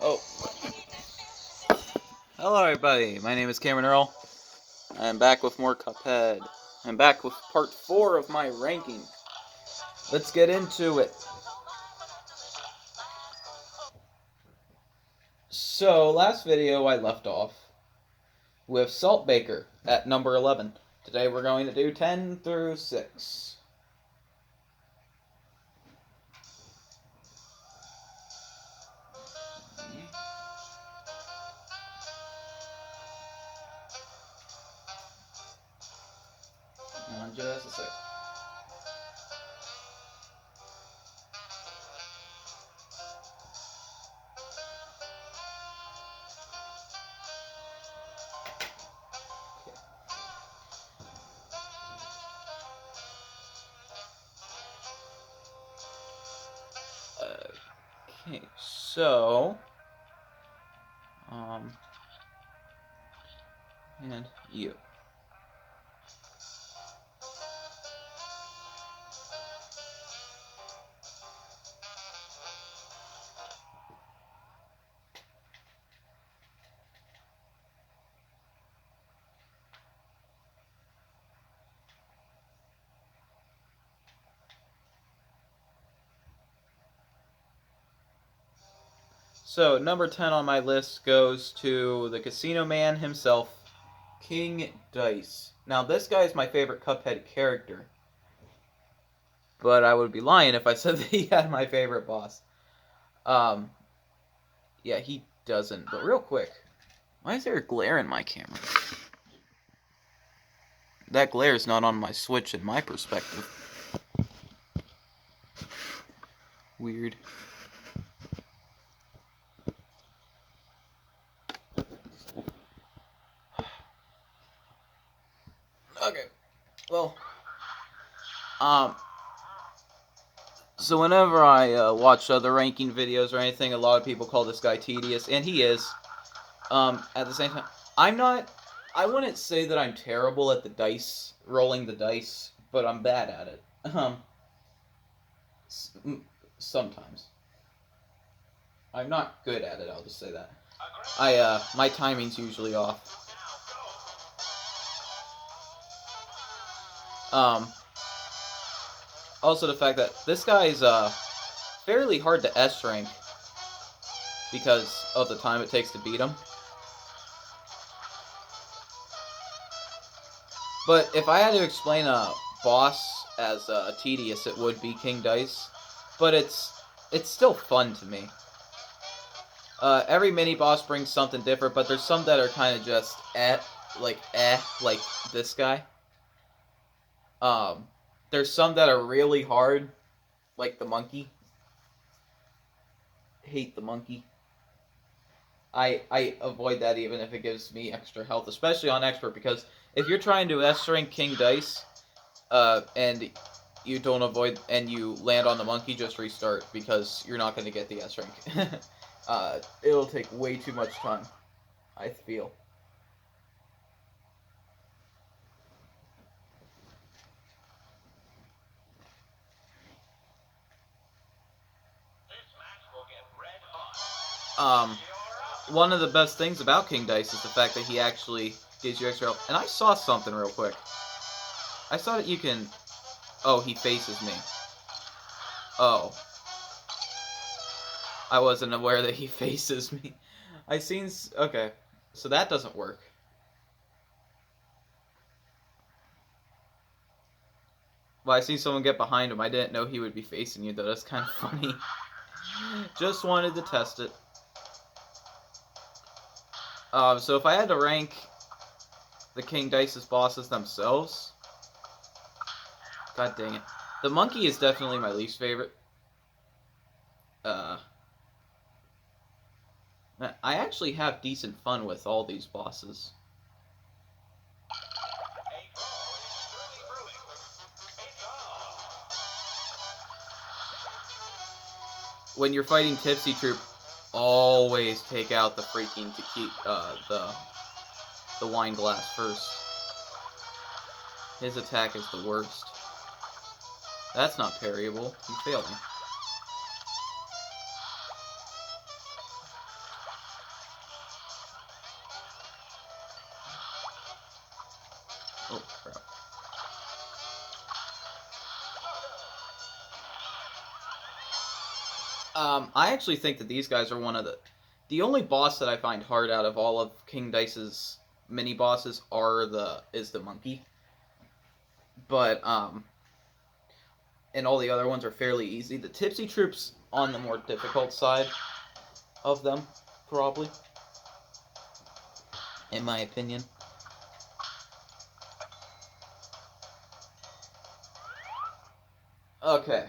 Oh. Hello everybody, my name is Cameron Earl. I'm back with more Cuphead. I'm back with part 4 of my ranking. Let's get into it. So, last video I left off with Salt Baker at number 11. Today we're going to do 10 through 6. Just a sec. Okay, so, and you. So, number 10 on my list goes to the casino man himself, King Dice. Now, this guy is my favorite Cuphead character. But I would be lying if I said that he had my favorite boss. Yeah, he doesn't. But real quick, why is there a glare in my camera? That glare is not on my Switch in my perspective. Weird. Okay. Well, so whenever I watch other ranking videos or anything, a lot of people call this guy tedious, and he is. At the same time, I wouldn't say that I'm terrible at the dice, rolling the dice, but I'm bad at it. Sometimes. I'm not good at it, I'll just say that. My timing's usually off. Also the fact that this guy's, fairly hard to S rank because of the time it takes to beat him. But if I had to explain a boss as tedious, it would be King Dice. But it's still fun to me. Every mini boss brings something different, but there's some that are kind of just like this guy. There's some that are really hard, like the monkey. Hate the monkey. I avoid that even if it gives me extra health, especially on expert, because if you're trying to S rank King Dice, and you don't avoid and you land on the monkey, just restart because you're not going to get the S rank. It'll take way too much time, I feel. One of the best things about King Dice is the fact that he actually gives you extra health. And I saw something real quick. I saw that you can... Oh, he faces me. Oh. I wasn't aware that he faces me. I seen... Okay. So that doesn't work. Well, I seen someone get behind him. I didn't know he would be facing you, though. That's kind of funny. Just wanted to test it. So if I had to rank the King Dice's bosses themselves... God dang it. The monkey is definitely my least favorite. I actually have decent fun with all these bosses. When you're fighting Tipsy Troop, always take out the freaking the wine glass first. His attack is the worst. That's not parryable. You failed me. Oh, crap. I actually think that these guys are one of the only boss that I find hard out of all of King Dice's mini bosses is the monkey. But and all the other ones are fairly easy. The Tipsy Troop's on the more difficult side of them, probably, in my opinion. Okay,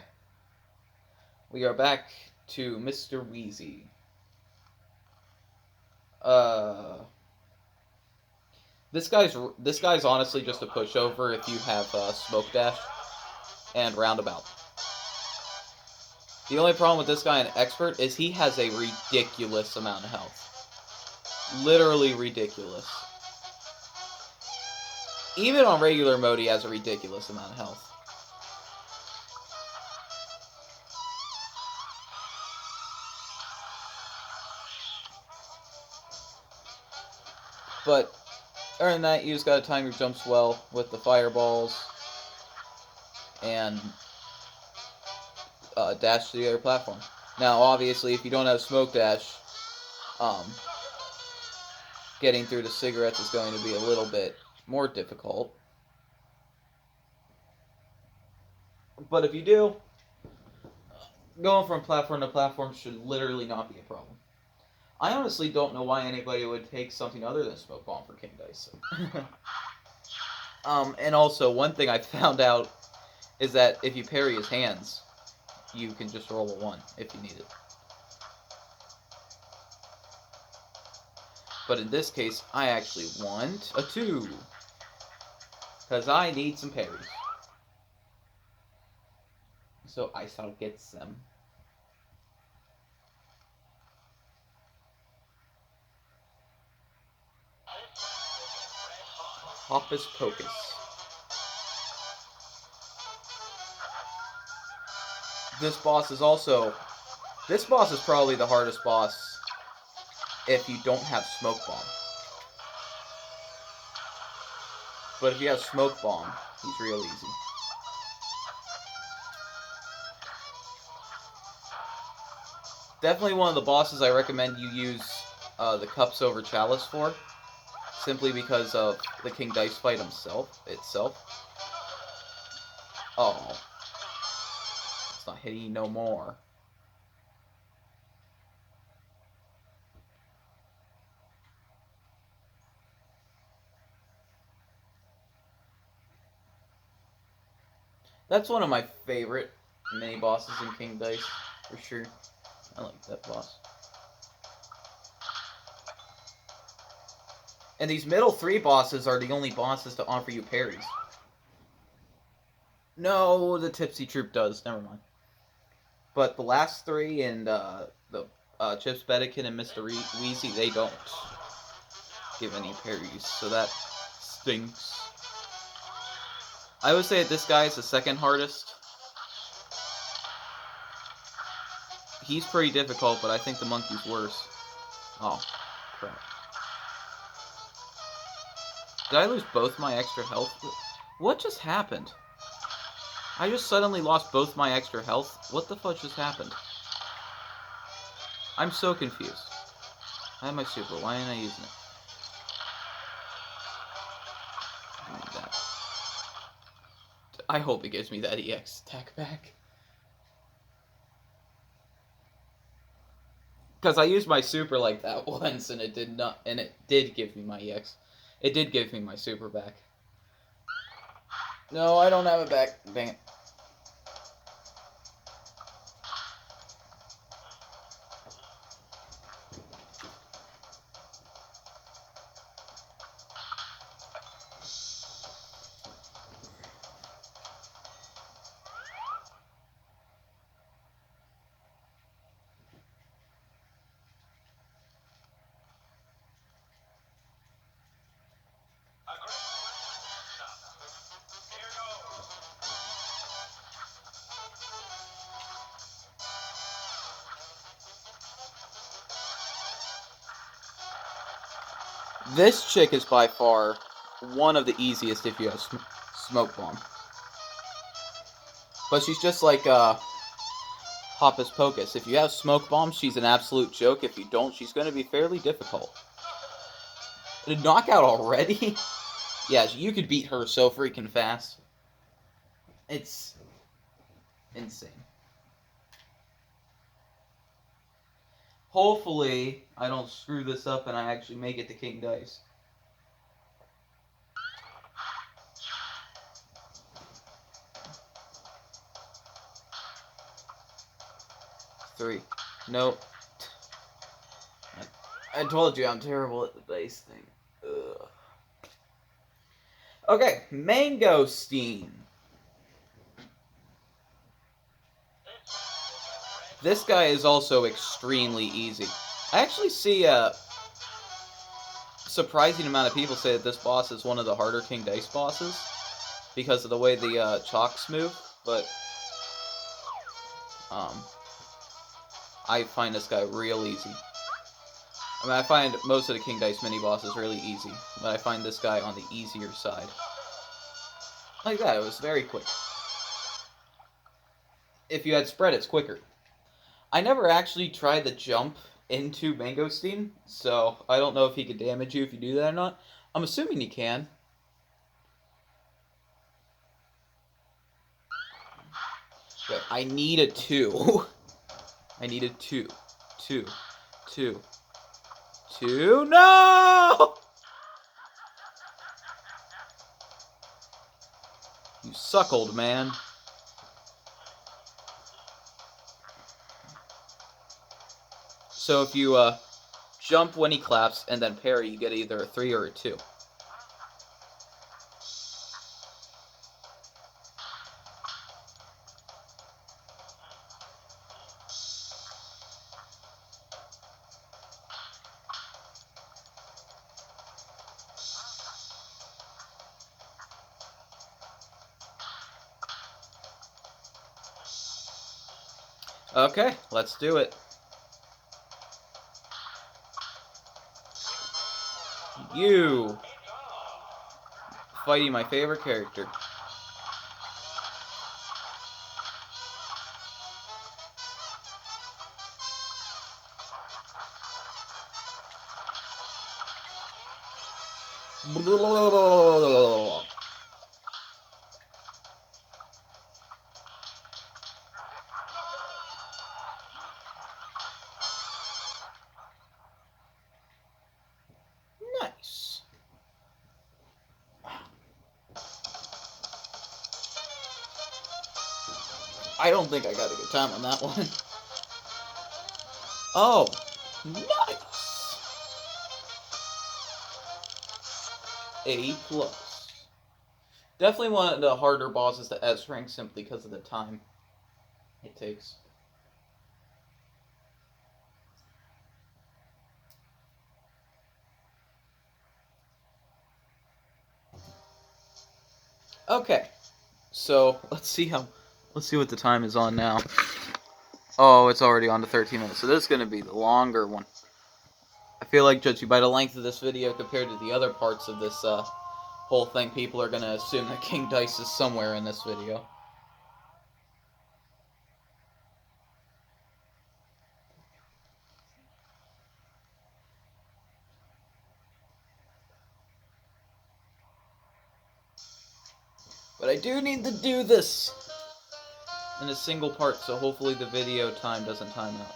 we are back to Mr. Wheezy. This guy's honestly just a pushover if you have Smoke Dash and Roundabout. The only problem with this guy in Expert is he has a ridiculous amount of health. Literally ridiculous. Even on regular mode, he has a ridiculous amount of health. But other than that, you just gotta time your jumps well with the fireballs and dash to the other platform. Now, obviously, if you don't have smoke dash, getting through the cigarettes is going to be a little bit more difficult. But if you do, going from platform to platform should literally not be a problem. I honestly don't know why anybody would take something other than Smoke Bomb for King Dice. And also, one thing I found out is that if you parry his hands, you can just roll a 1 if you need it. But in this case, I actually want a 2. Because I need some parries. So I shall get them. Hocus Pocus. This boss is probably the hardest boss if you don't have Smoke Bomb. But if you have Smoke Bomb, he's real easy. Definitely one of the bosses I recommend you use the Cups over Chalice for, simply because of the King Dice fight itself. Oh. It's not hitting you no more. That's one of my favorite mini bosses in King Dice, for sure. I like that boss. And these middle 3 bosses are the only bosses to offer you parries. No, the Tipsy Troop does. Never mind. But the last 3 and the Chips Bedekin and Mr. Wheezy, they don't give any parries, so that stinks. I would say that this guy is the second hardest. He's pretty difficult, but I think the monkey's worse. Oh, crap. Did I lose both my extra health? What just happened? I just suddenly lost both my extra health? What the fuck just happened? I'm so confused. I have my super. Why ain't I using it? I need that. I hope it gives me that EX attack back. Because I used my super like that once, and it did not, and it did give me my EX. It did give me my super back. No, I don't have it back. Dang it. This chick is by far one of the easiest if you have Smoke Bomb. But she's just like Hoppus Pocus. If you have Smoke Bomb, she's an absolute joke. If you don't, she's going to be fairly difficult. The knockout already? Yeah, you could beat her so freaking fast. It's insane. Hopefully, I don't screw this up and I actually make it to King Dice. Three. Nope. I told you I'm terrible at the dice thing. Ugh. Okay, Mangosteen. This guy is also extremely easy. I actually see a surprising amount of people say that this boss is one of the harder King Dice bosses because of the way the chalks move, but I find this guy real easy. I mean, I find most of the King Dice mini-bosses really easy, but I find this guy on the easier side. Like that, it was very quick. If you had spread, it's quicker. I never actually tried the jump into Mangosteen, so I don't know if he could damage you if you do that or not. I'm assuming he can. But I need a 2. I need a 2. 2. 2. 2. No! You suck, old man. So if you jump when he claps and then parry, you get either a 3 or a 2. Okay, let's do it. You fighting my favorite character. Nice. I don't think I got a good time on that one. Oh, nice. A+. Definitely one of the harder bosses to S rank simply because of the time it takes. Okay, so let's see what the time is on now. Oh, it's already on to 13 minutes, so this is going to be the longer one. I feel like, judging by the length of this video compared to the other parts of this whole thing, people are going to assume that King Dice is somewhere in this video. But I do need to do this in a single part, so hopefully the video time doesn't time out.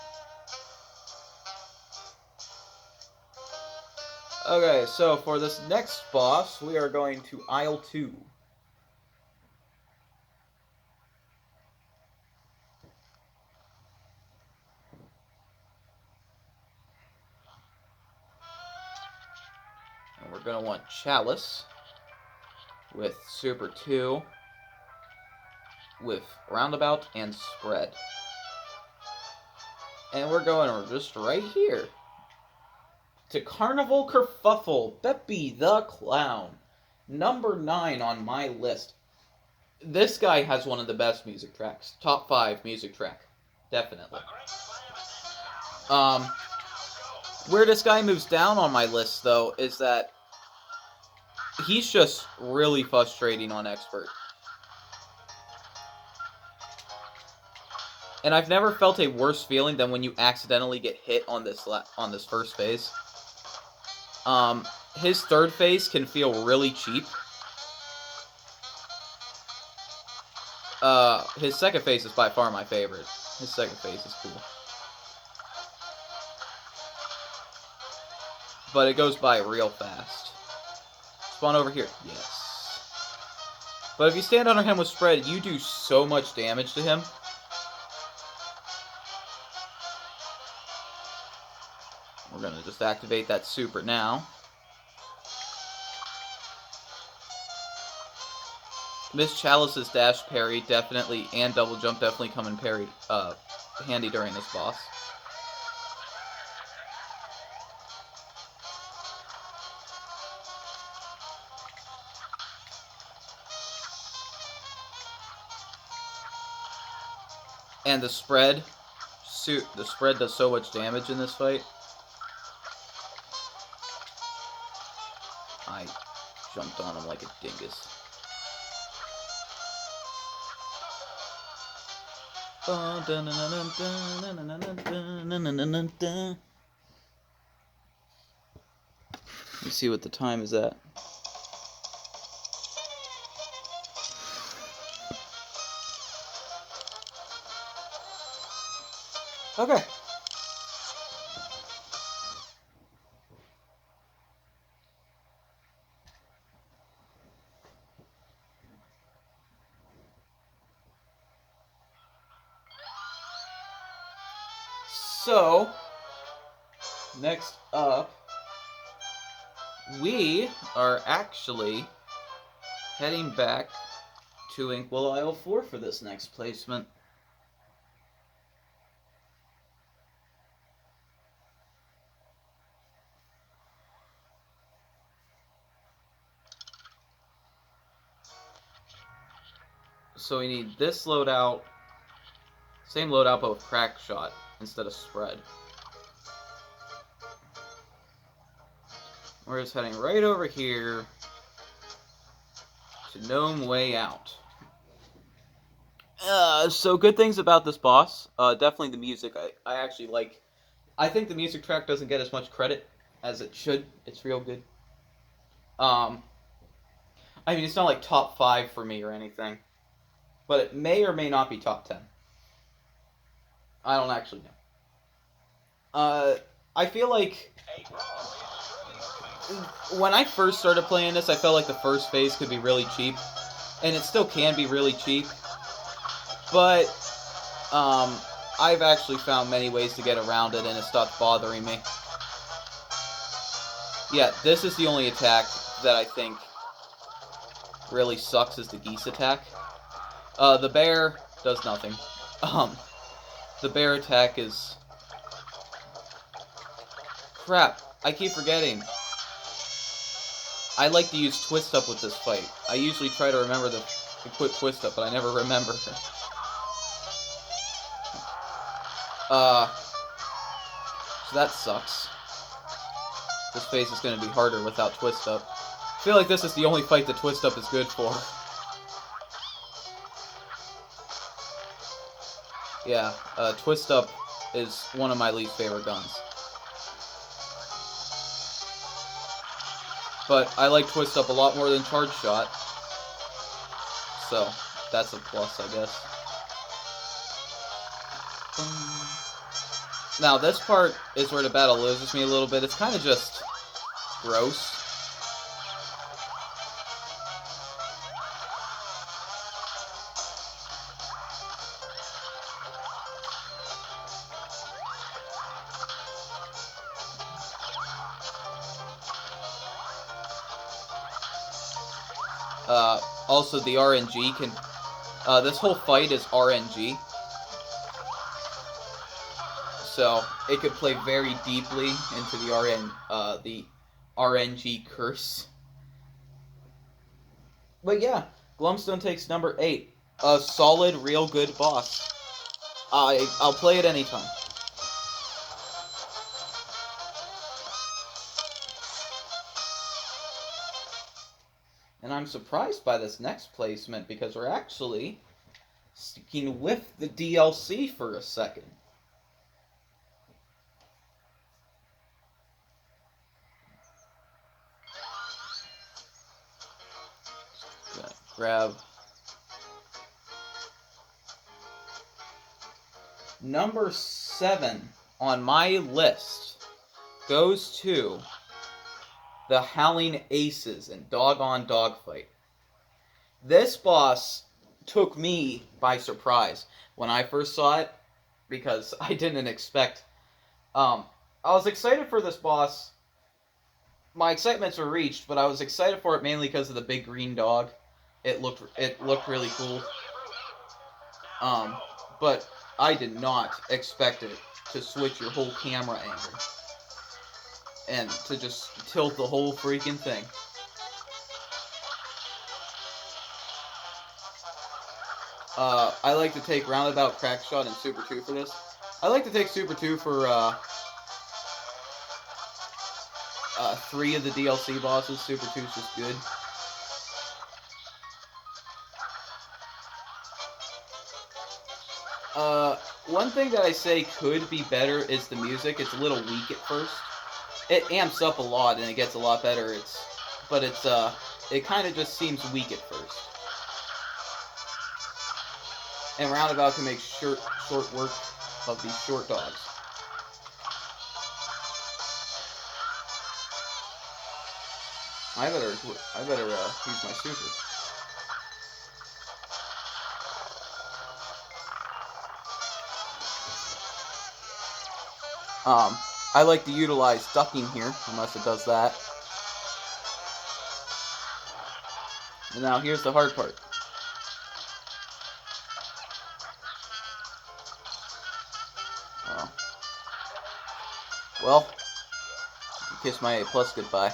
Okay, so for this next boss, we are going to Aisle 2. And we're going to want Chalice with Super 2, with Roundabout and Spread. And we're going just right here to Carnival Kerfuffle, Beppy the Clown, number 9 on my list. This guy has one of the best music tracks. Top 5 music track. Definitely. Where this guy moves down on my list, though, is that he's just really frustrating on expert. And I've never felt a worse feeling than when you accidentally get hit on this first phase. His third phase can feel really cheap. His second phase is by far my favorite. His second phase is cool. But it goes by real fast. Spawn over here. Yes. But if you stand under him with spread, you do so much damage to him. We're going to just activate that super now. Miss Chalice's dash parry definitely, and double jump definitely come in handy during this boss. And the spread does so much damage in this fight. I jumped on him like a dingus. Let's see what the time is at. Okay. So, next up, we are actually heading back to Inkwell Isle 4 for this next placement. So we need this loadout, same loadout but with crack shot instead of spread. We're just heading right over here to Gnome Way Out. So good things about this boss. Definitely the music. I actually like. I think the music track doesn't get as much credit as it should. It's real good. I mean, it's not like top 5 for me or anything, but it may or may not be top 10. I don't actually know. I feel like when I first started playing this, I felt like the first phase could be really cheap, and it still can be really cheap, but I've actually found many ways to get around it, and it stopped bothering me. Yeah, this is the only attack that I think really sucks, is the geese attack. The bear does nothing. The bear attack is... Crap, I keep forgetting. I like to use twist up with this fight. I usually try to remember the quick twist up, but I never remember. So that sucks. This phase is going to be harder without twist up. I feel like this is the only fight that twist up is good for. Yeah, twist up is one of my least favorite guns. But I like twist up a lot more than charge shot. So, that's a plus, I guess. Now, this part is where the battle loses me a little bit. It's kind of just gross. Also, the RNG can... this whole fight is RNG. So, it could play very deeply into the RNG curse. But yeah, Glumstone takes number 8. A solid, real good boss. I'll play it anytime. And I'm surprised by this next placement because we're actually sticking with the DLC for a second. Gonna grab number 7 on my list goes to the Howling Aces in Doggone Dogfight. This boss took me by surprise when I first saw it because I didn't expect. I was excited for this boss. My excitements were reached, but I was excited for it mainly because of the big green dog. It looked really cool. But I did not expect it to switch your whole camera angle and to just tilt the whole freaking thing. I like to take Roundabout, Crackshot, and Super 2 for this. I like to take Super 2 for 3 of the DLC bosses. Super 2 is just good. One thing that I say could be better is the music. It's a little weak at first. It amps up a lot and it gets a lot better. It kind of just seems weak at first. And Roundabout can make short work of these short dogs. I better use my super. I like to utilize ducking here, unless it does that. And now here's the hard part. Oh. Well, kiss my A+ goodbye.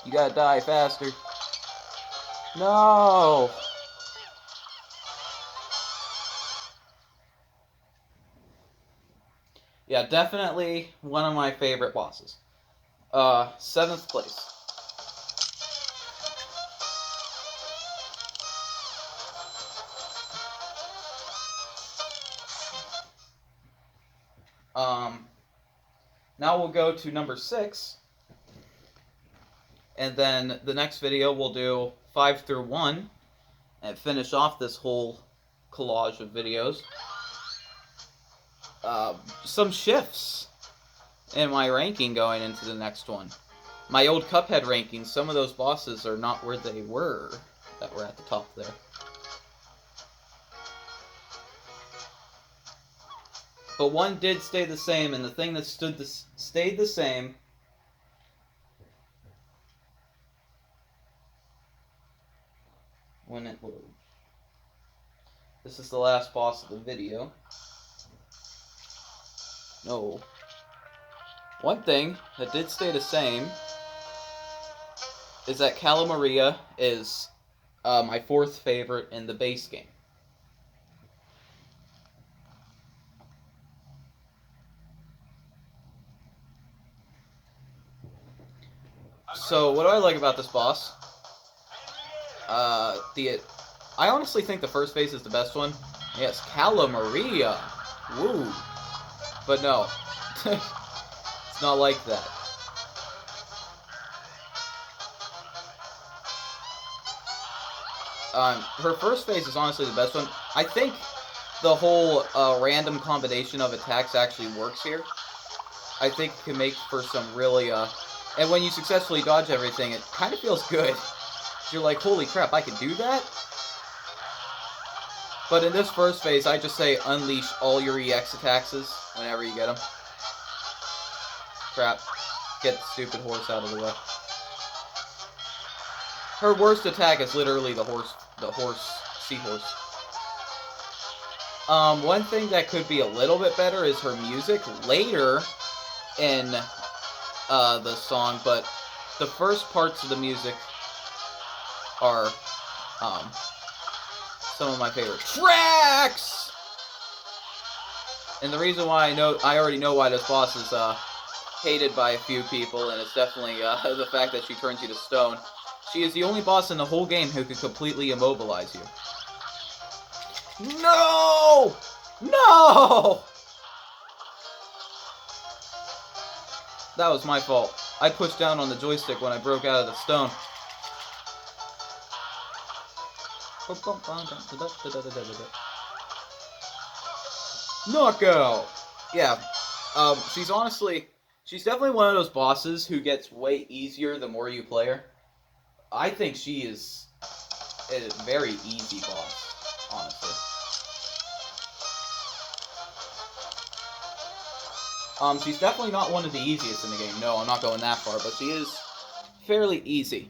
You gotta die faster. No! Yeah, definitely one of my favorite bosses. 7th place. Now we'll go to number 6. And then the next video we'll do 5 through 1 and finish off this whole collage of videos. Some shifts in my ranking going into the next one. My old Cuphead rankings, some of those bosses are not where they were that were at the top there. But one did stay the same, and the thing that stayed the same when it loads. This is the last boss of the video. No. One thing that did stay the same is that Cala Maria is my 4th favorite in the base game. So, what do I like about this boss? I honestly think the first phase is the best one. Yes, Cala Maria. Woo. But no. It's not like that. Her first phase is honestly the best one. I think the whole random combination of attacks actually works here. I think it can make for some really, and when you successfully dodge everything, it kind of feels good. You're like, holy crap, I can do that? But in this first phase, I just say unleash all your EX attacks whenever you get them. Crap. Get the stupid horse out of the way. Her worst attack is literally the seahorse. One thing that could be a little bit better is her music later in the song, but the first parts of the music are some of my favorite tracks. And the reason why I already know why this boss is hated by a few people, and it's definitely the fact that she turns you to stone. She is the only boss in the whole game who can completely immobilize you. No! No! That was my fault. I pushed down on the joystick when I broke out of the stone. Knockout! Yeah, she's definitely one of those bosses who gets way easier the more you play her. I think she is a very easy boss, honestly. She's definitely not one of the easiest in the game. No, I'm not going that far, but she is fairly easy.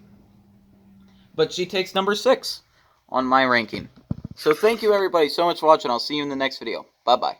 But she takes number 6 on my ranking. So thank you everybody so much for watching. I'll see you in the next video. Bye-bye.